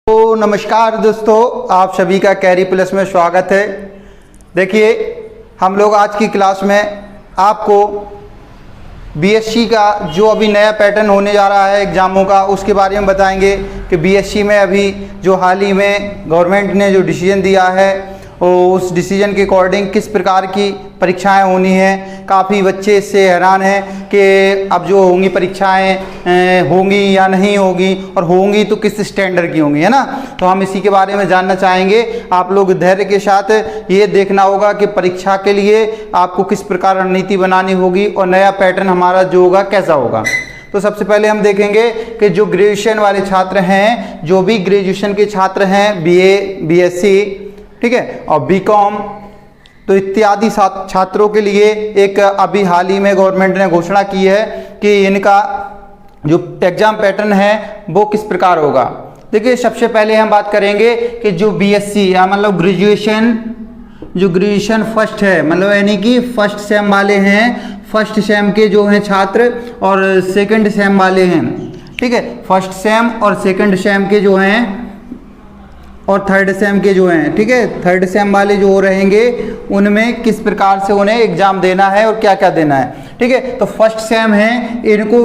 तो नमस्कार दोस्तों, आप सभी का कैरी प्लस में स्वागत है। देखिए, हम लोग आज की क्लास में आपको बीएससी का जो अभी नया पैटर्न होने जा रहा है एग्ज़ामों का, उसके बारे में बताएंगे कि बीएससी में अभी जो हाल ही में गवर्नमेंट ने जो डिसीजन दिया है उस डिसीजन के अकॉर्डिंग किस प्रकार की परीक्षाएं होनी हैं। काफ़ी बच्चे इससे हैरान हैं कि अब जो होंगी परीक्षाएं होंगी या नहीं होंगी, और होंगी तो किस स्टैंडर्ड की होंगी, है ना। तो हम इसी के बारे में जानना चाहेंगे। आप लोग धैर्य के साथ ये देखना होगा कि परीक्षा के लिए आपको किस प्रकार रणनीति बनानी होगी और नया पैटर्न हमारा जो होगा कैसा होगा। तो सबसे पहले हम देखेंगे कि जो ग्रेजुएशन वाले छात्र हैं, जो भी ग्रेजुएशन के छात्र हैं, बीए, बीएससी, ठीक है, और बीकॉम, तो इत्यादि छात्रों के लिए एक अभी हाल ही में गवर्नमेंट ने घोषणा की है कि इनका जो एग्ज़ाम पैटर्न है वो किस प्रकार होगा। देखिए, सबसे पहले हम बात करेंगे कि जो बीएससी या मतलब ग्रेजुएशन फर्स्ट है, मतलब यानी कि फर्स्ट सेम वाले हैं, फर्स्ट सेम के जो हैं छात्र और सेकंड सेम वाले हैं, ठीक है, फर्स्ट सेम और सेकंड सेम के जो हैं और थर्ड सेम के जो हैं, ठीक है, थर्ड सेम वाले जो रहेंगे उनमें किस प्रकार से उन्हें एग्जाम देना है और क्या क्या देना है, ठीक है। तो फर्स्ट सेम है, इनको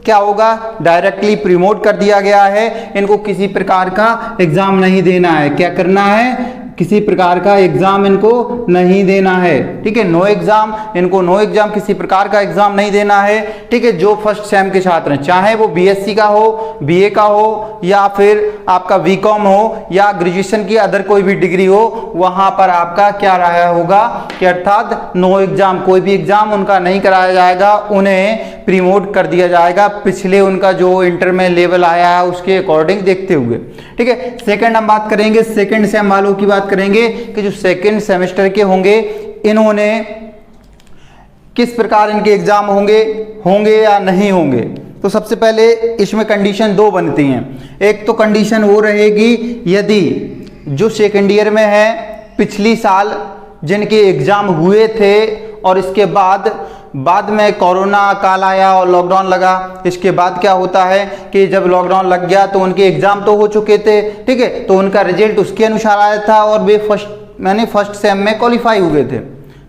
क्या होगा, डायरेक्टली प्रमोट कर दिया गया है। इनको किसी प्रकार का एग्जाम नहीं देना है। क्या करना है, किसी प्रकार का एग्जाम इनको नहीं देना है, ठीक है, नो एग्जाम, इनको नो एग्जाम, किसी प्रकार का एग्जाम नहीं देना है, ठीक है। जो फर्स्ट सेम के छात्र हैं, चाहे वो बीएससी का हो, बीए का हो, या फिर आपका बीकॉम हो, या ग्रेजुएशन की अदर कोई भी डिग्री हो, वहां पर आपका क्या रहा होगा कि अर्थात नो एग्जाम, कोई भी एग्जाम उनका नहीं कराया जाएगा, उन्हें प्रमोट कर दिया जाएगा पिछले उनका जो इंटर में लेवल आया है उसके अकॉर्डिंग देखते हुए, ठीक है। सेकंड हम बात करेंगे, सेकंड सेम वालों की बात करेंगे कि जो सेकंड सेमेस्टर के होंगे, इन्होंने किस प्रकार इनके एग्जाम होंगे या नहीं होंगे। तो सबसे पहले इसमें कंडीशन दो बनती हैं। एक तो कंडीशन वो रहेगी यदि जो सेकंड ईयर में है, पिछली साल जिनके एग्जाम हुए थे और इसके बाद में कोरोना काल आया और लॉकडाउन लगा, इसके बाद क्या होता है कि जब लॉकडाउन लग गया तो उनके एग्जाम तो हो चुके थे, ठीक है, तो उनका रिजल्ट उसके अनुसार आया था और वे फर्स्ट सेम में क्वालिफाई हुए थे,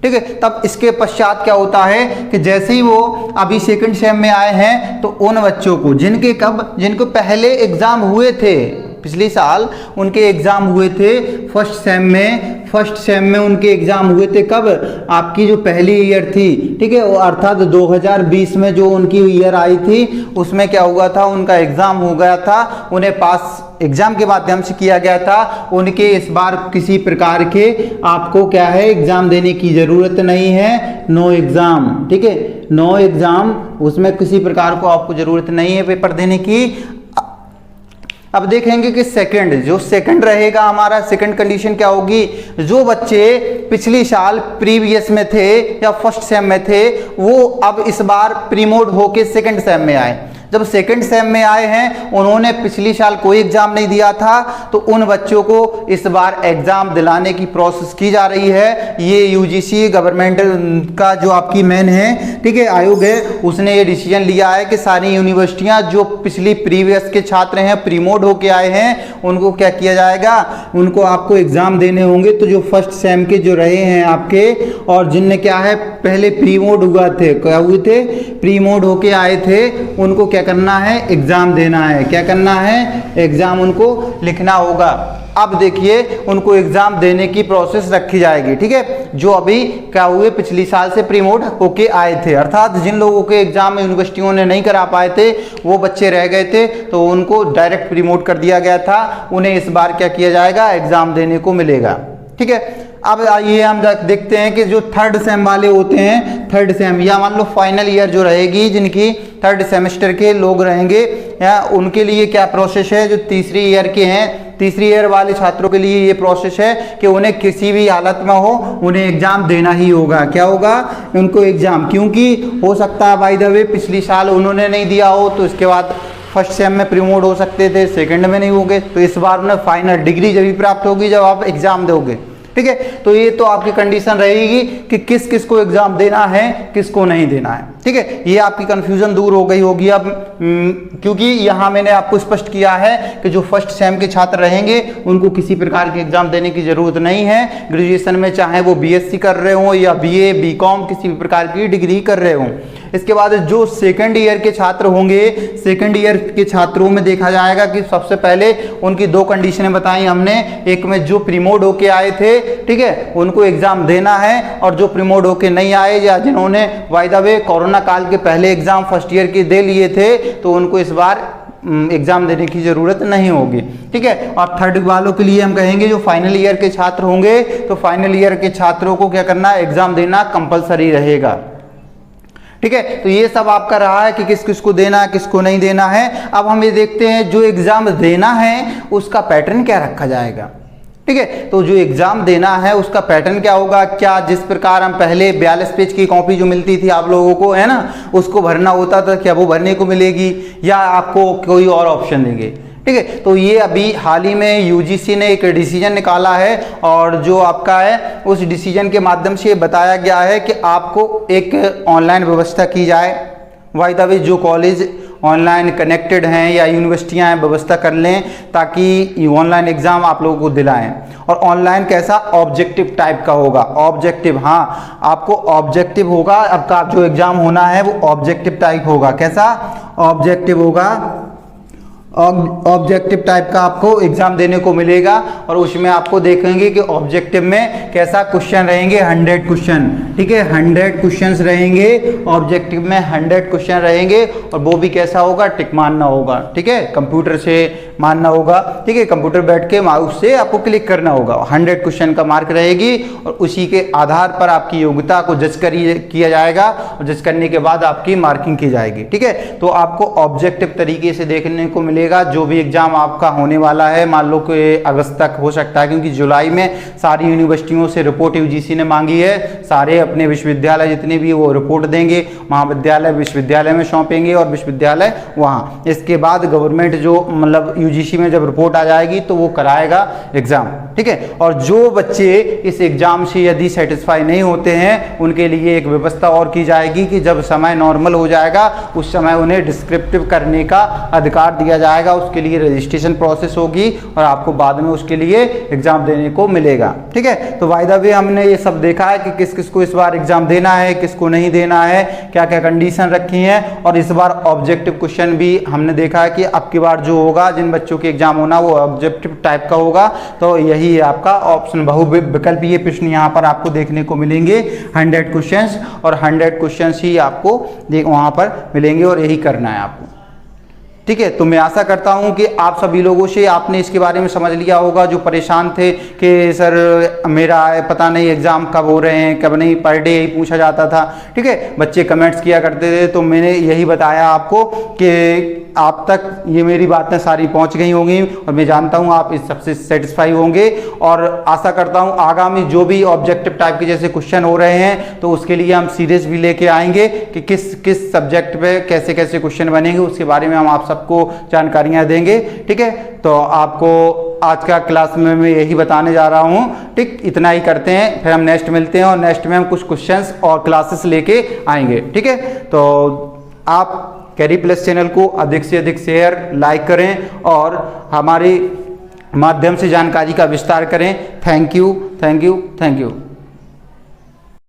ठीक है। तब इसके पश्चात क्या होता है कि जैसे ही वो अभी सेकंड सेम में आए हैं तो उन बच्चों को जिनको पहले एग्जाम हुए थे पिछले साल, उनके एग्जाम हुए थे फर्स्ट सेम में उनके एग्जाम हुए थे कब, आपकी जो पहली ईयर थी, ठीक है, अर्थात 2020 में जो उनकी ईयर आई थी उसमें क्या हुआ था, उनका एग्जाम हो गया था, उन्हें पास एग्जाम के माध्यम से किया गया था। उनके इस बार किसी प्रकार के आपको क्या है एग्जाम देने की जरूरत नहीं है, नो एग्जाम, ठीक है, नो एग्जाम, उसमें किसी प्रकार को आपको जरूरत नहीं है पेपर देने की। अब देखेंगे कि सेकंड रहेगा हमारा, सेकंड कंडीशन क्या होगी, जो बच्चे पिछली साल प्रीवियस में थे या फर्स्ट सेम में थे, वो अब इस बार प्रीमोट होके सेकंड सेम में आए। जब सेकंड सेम में आए हैं, उन्होंने पिछली साल कोई एग्जाम नहीं दिया था, तो उन बच्चों को इस बार एग्जाम दिलाने की प्रोसेस की जा रही है। ये यूजीसी गवर्नमेंट का जो आपकी मेन है, ठीक है, आयोग है, उसने ये डिसीजन लिया है कि सारी यूनिवर्सिटियां जो पिछली प्रीवियस के छात्र हैं, प्रीमोट होके आए हैं, उनको क्या किया जाएगा, उनको आपको एग्जाम देने होंगे। तो जो फर्स्ट सेम के जो रहे हैं आपके और जिनने क्या है पहले प्रीमोट हुए थे, प्रीमोट होके आए थे, उनको क्या करना है, एग्जाम देना है। क्या करना है, एग्जाम उनको लिखना होगा। अब देखिए, उनको एग्जाम देने की प्रोसेस रखी जाएगी, ठीक है, जो अभी क्या हुए पिछली साल से प्रीमोट होके आए थे, अर्थात जिन लोगों के एग्जाम यूनिवर्सिटियों ने नहीं करा पाए थे, वो बच्चे रह गए थे, तो उनको डायरेक्ट प्रीमोट कर दिया गया था, उन्हें इस बार क्या किया जाएगा, एग्जाम देने को मिलेगा, ठीक है। अब आइए हम देखते हैं कि जो थर्ड सेम वाले होते हैं, थर्ड सेम या मान लो फाइनल ईयर जो रहेगी, जिनकी थर्ड सेमेस्टर के लोग रहेंगे, या उनके लिए क्या प्रोसेस है, जो तीसरी ईयर के हैं, तीसरी ईयर वाले छात्रों के लिए ये प्रोसेस है कि उन्हें किसी भी हालत में हो उन्हें एग्जाम देना ही होगा। क्या होगा, उनको एग्जाम, क्योंकि हो सकता है बाय द वे पिछली साल उन्होंने नहीं दिया हो तो इसके बाद फर्स्ट सेम में प्रमोट हो सकते थे, सेकंड में नहीं होंगे, तो इस बार उन्हें फाइनल डिग्री जब भी प्राप्त होगी जब आप एग्जाम दोगे, ठीक है। तो ये तो आपकी कंडीशन रहेगी कि किस किस को एग्जाम देना है, किसको नहीं देना है। ठीक है, ये आपकी कंफ्यूजन दूर हो गई होगी अब, क्योंकि यहाँ मैंने आपको स्पष्ट किया है कि जो फर्स्ट सेम के छात्र रहेंगे उनको किसी प्रकार के एग्जाम देने की जरूरत नहीं है। ग्रेजुएशन में चाहे वो बीएससी कर रहे हो या बीए बीकॉम किसी भी प्रकार की डिग्री कर रहे हो। इसके बाद जो सेकंड ईयर के छात्र होंगे, सेकंड ईयर के छात्रों में देखा जाएगा कि सबसे पहले उनकी दो कंडीशनें बताई हमने। एक में जो प्रीमोड होके आए थे, ठीक है, उनको एग्जाम देना है, और जो प्रीमोड होके नहीं आए या जिन्होंने बाय द वे कोरोना काल के पहले एग्जाम फर्स्ट ईयर के दे लिए थे तो उनको इस बार एग्जाम देने की जरूरत नहीं होगी। ठीक है, और थर्ड वालों के लिए हम कहेंगे जो फाइनल ईयर के छात्र होंगे तो फाइनल ईयर के छात्रों को क्या करना है, एग्जाम देना कंपलसरी रहेगा। ठीक है, तो ये सब आपका रहा है कि किस किस को देना है किसको नहीं देना है। अब हम ये देखते हैं जो एग्जाम देना है उसका पैटर्न क्या रखा जाएगा। ठीक है, तो जो एग्जाम देना है उसका पैटर्न क्या होगा, क्या जिस प्रकार हम पहले 42 पेज की कॉपी जो मिलती थी आप लोगों को, है ना, उसको भरना होता था, क्या वो भरने को मिलेगी या आपको कोई और ऑप्शन देंगे। ठीक है, तो ये अभी हाल ही में यूजीसी ने एक डिसीजन निकाला है और जो आपका है उस डिसीजन के माध्यम से ये बताया गया है कि आपको एक ऑनलाइन व्यवस्था की जाए। बाय द वे जो कॉलेज ऑनलाइन कनेक्टेड हैं या यूनिवर्सिटियां हैं व्यवस्था कर लें ताकि ऑनलाइन एग्जाम आप लोगों को दिलाएं। और ऑनलाइन कैसा, ऑब्जेक्टिव टाइप का होगा। ऑब्जेक्टिव, हाँ आपको ऑब्जेक्टिव होगा, आपका जो एग्जाम होना है वो ऑब्जेक्टिव टाइप होगा। कैसा, ऑब्जेक्टिव होगा, ऑब्जेक्टिव टाइप का आपको एग्जाम देने को मिलेगा। और उसमें आपको देखेंगे कि ऑब्जेक्टिव में कैसा क्वेश्चन रहेंगे, 100 क्वेश्चन। ठीक है, 100 क्वेश्चंस रहेंगे ऑब्जेक्टिव में, 100 क्वेश्चन रहेंगे और वो भी कैसा होगा, टिक मारना होगा। ठीक है, कंप्यूटर से मारना होगा। ठीक है, कंप्यूटर बैठ के माउस से आपको क्लिक करना होगा। 100 क्वेश्चन का मार्क रहेगी और उसी के आधार पर आपकी योग्यता को जज किया जाएगा और जज करने के बाद आपकी मार्किंग की जाएगी। ठीक है, तो आपको ऑब्जेक्टिव तरीके से देखने को मिलेगा जो भी एग्जाम आपका होने वाला है। मान लो कि अगस्त तक हो सकता है, क्योंकि जुलाई में सारी यूनिवर्सिटियों से रिपोर्ट यूजीसी ने मांगी है। सारे अपने विश्वविद्यालय जितने भी वो रिपोर्ट देंगे, महाविद्यालय विश्वविद्यालय में सौंपेंगे और विश्वविद्यालय वहाँ। इसके बाद गवर्नमेंट जो मतलब यूजीसी में जब रिपोर्ट आ जाएगी तो वो कराएगा एग्जाम। ठीक है, और जो बच्चे इस एग्जाम से यदि सेटिस्फाई नहीं होते हैं उनके लिए एक व्यवस्था और की जाएगी कि जब समय नॉर्मल हो जाएगा उस समय उन्हें डिस्क्रिप्टिव करने का अधिकार दिया जाएगा। उसके लिए रजिस्ट्रेशन प्रोसेस होगी और आपको बाद में उसके लिए एग्जाम देने को मिलेगा। ठीक है, तो बाय द वे हमने ये सब देखा है कि किस किस को इस बार एग्जाम देना है, किसको नहीं देना है, क्या क्या कंडीशन रखी हैं। और इस बार ऑब्जेक्टिव क्वेश्चन भी हमने देखा है कि अब की बार जो होगा, जिन बच्चों के एग्जाम होना वो ऑब्जेक्टिव टाइप का होगा। तो यही आपका ऑप्शन बहुविकल्पीय प्रश्न यहाँ पर आपको देखने को मिलेंगे। 100 क्वेश्चंस और 100 क्वेश्चंस ही आपको वहाँ पर मिलेंगे और यही करना है आपको। ठीक है, तो मैं आशा करता हूं कि आप सभी लोगों से आपने इसके बारे में समझ लिया होगा। जो परेशान थे कि सर मेरा पता नहीं एग्जाम कब हो रहे हैं कब नहीं, पर डे यही पूछा जाता था। ठीक है, बच्चे कमेंट्स किया करते थे, तो मैंने यही बताया आपको कि आप तक ये मेरी बातें सारी पहुंच गई होंगी और मैं जानता हूं आप इस सबसे सेटिस्फाई होंगे। और आशा करता हूं आगामी जो भी ऑब्जेक्टिव टाइप के जैसे क्वेश्चन हो रहे हैं तो उसके लिए हम सीरीज भी लेके आएंगे कि किस किस सब्जेक्ट पे कैसे कैसे क्वेश्चन बनेंगे, उसके बारे में हम आप सबको जानकारियां देंगे। ठीक है, तो आपको आज का क्लास में मैं यही बताने जा रहा हूं। ठीक, इतना ही करते हैं, फिर हम नेक्स्ट मिलते हैं और नेक्स्ट में हम कुछ क्वेश्चंस और क्लासेस लेके आएंगे। ठीक है, तो आप कैरी प्लस चैनल को अधिक से अधिक शेयर लाइक करें और हमारे माध्यम से जानकारी का विस्तार करें। Thank you, thank you, thank you.